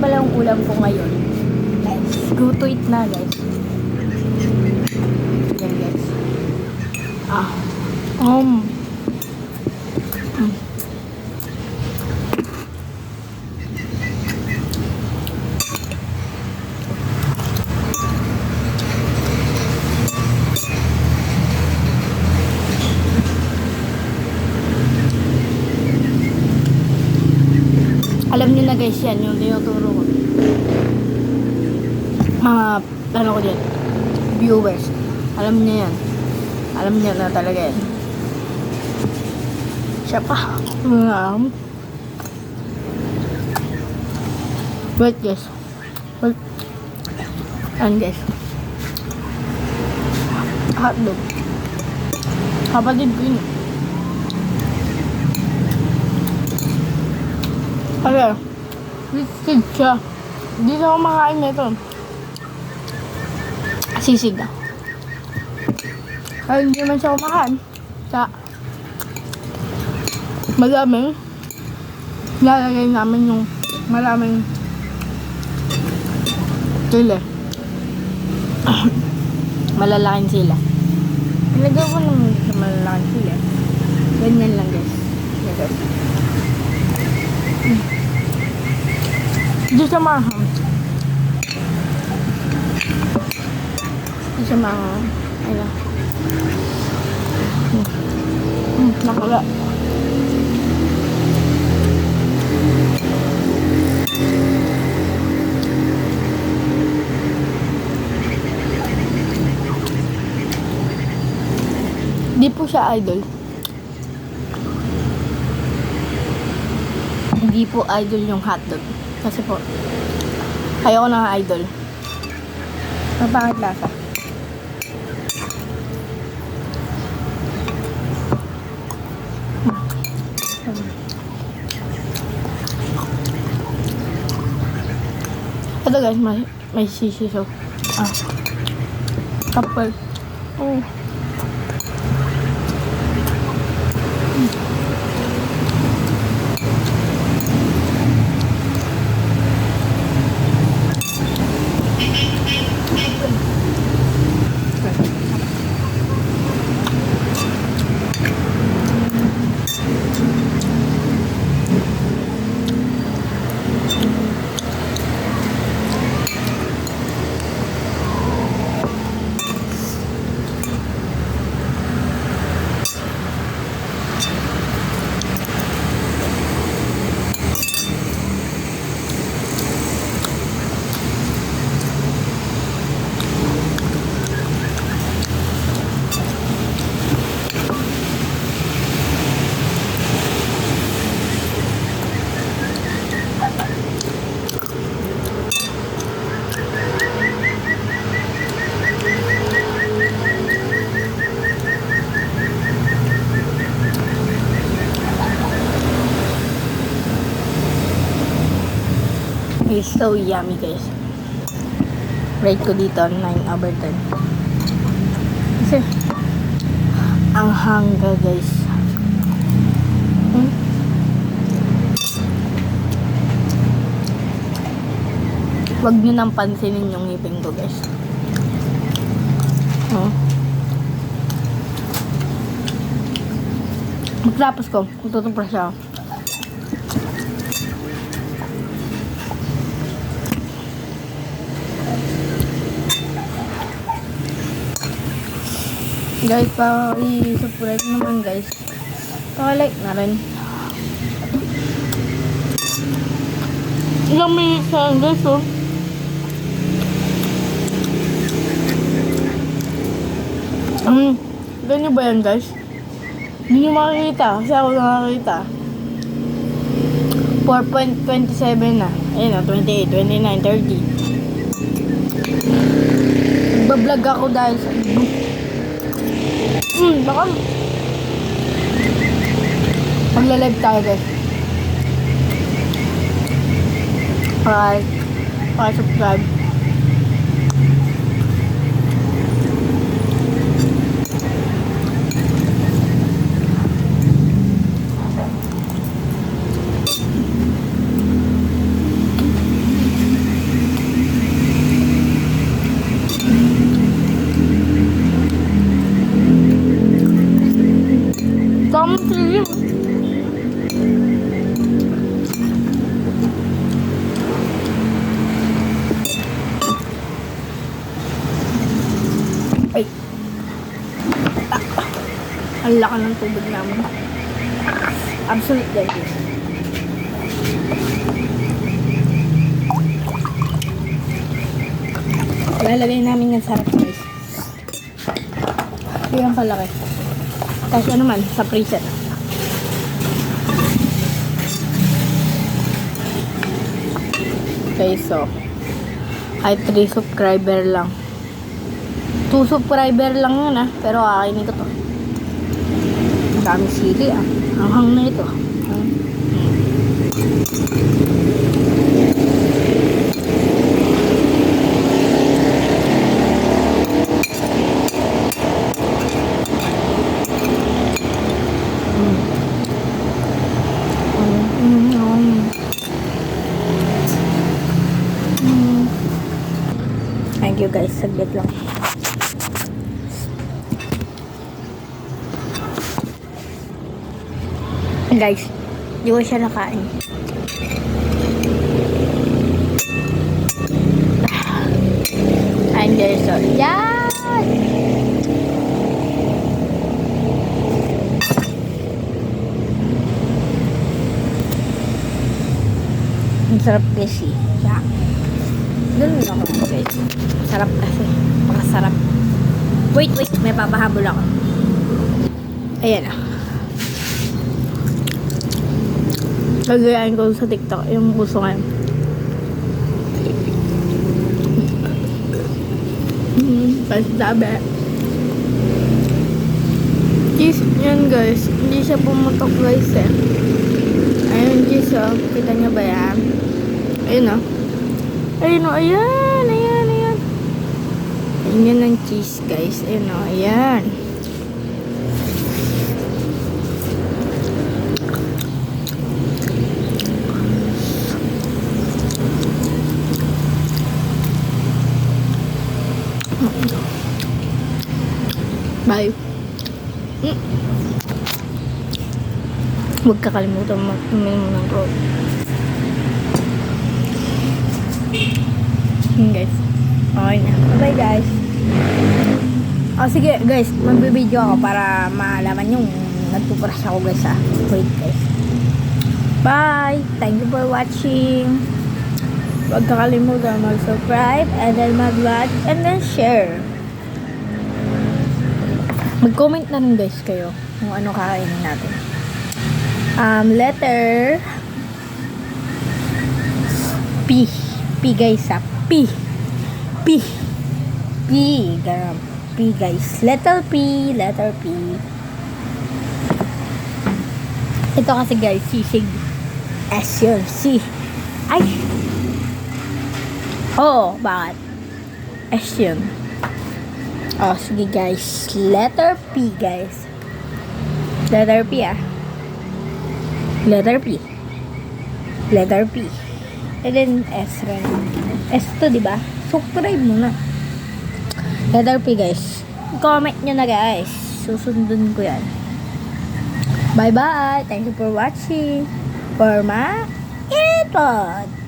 pala ang ulam ko ngayon. Let's go to it na, guys. Yan, guys. Ah. Mm. Alam niyo na guys yan, yung tinuturo ko. Mga, ano ko dyan, viewers. Alam niyo yan. Alam niyo na talaga yan. Siya pa. Wait guys. Wait. Ayan guys. Hotdog. Kapatid ko yun. Okay. Sisig siya. Hindi na ako makain nito. Sisig na. Kaya hindi man siya kumakain. Sa malaming lalagay namin yung maraming sila. Malalaking sila. Nilagay ko naman sa malalaking sila. Ganyan lang guys. Ganyan guys. Hindi siya maham. Hindi siya maham. Ayan. Nakala. Hindi po siya idol. Hindi po idol yung hotdog. Kasi po, ayoko na idol. Mapangit lasa. Ito guys, may sisiso. Kapal. Oh. It's so yummy guys. Rate ko dito 9/10. Kasi ang hangga guys. Wag nyo nang pansinin yung ngipin ko guys. Magtapos ko, tutupra siya. Guys, pa-i-subscribe naman guys. Pa-like na rin. Ilang minutes na guys oh. Ganyan ba yan guys? Hindi nyo makikita kasi ako nakakita. 4.27 na. Ayun o, 28, 29, 30. Nagbablog ako dahil sa baka magla-live tayo guys. Subscribe. Ang laki ng tubig namin. Absolute delicious. Lalagay namin yung sarap guys. Yan palaki. Tapos ano man, sa preset. Okay, so ay 3 subscriber lang. 2 subscriber lang yun pero kakainin ko to. Ang dami sili Ang hang na ito. Thank you guys, saglit lang. Guys, di ko siya nakain. I'm very sorry. Yan! Ang sarap kasi. Yeah. Ganun ako guys. Sarap kasi. Makasarap. Wait. May papahabol ako. Ayan Gagayain ko sa TikTok. Yung gusto ngayon. Pasabi. Yan guys. Hindi siya pumutok guys Ayun cheese Kita niya ba yan? Ayun ayan. Ayan ang cheese guys. Ayan Bye. Huwag kakalimutan uminom ng road. Guys. Okay na. Bye guys. Sige guys. Magbibideo ako para malaman yung nagpuprush ako guys Wait guys. Bye. Thank you for watching. Huwag kakalimutan mag-subscribe and then mag-like and then share. Mag-comment na rin guys kayo kung ano kakainin natin. Letter P. P guys P. Ganun. P guys. Letter P. Ito kasi guys, sisig. S yun. C. Ay. Bakit? S yun. Sige guys. Letter P guys. Letter P Letter P. And then S rin. S to diba? Subscribe mo na. Letter P guys. Comment nyo na guys. Susundin ko yan. Bye bye. Thank you for watching. For my iPod.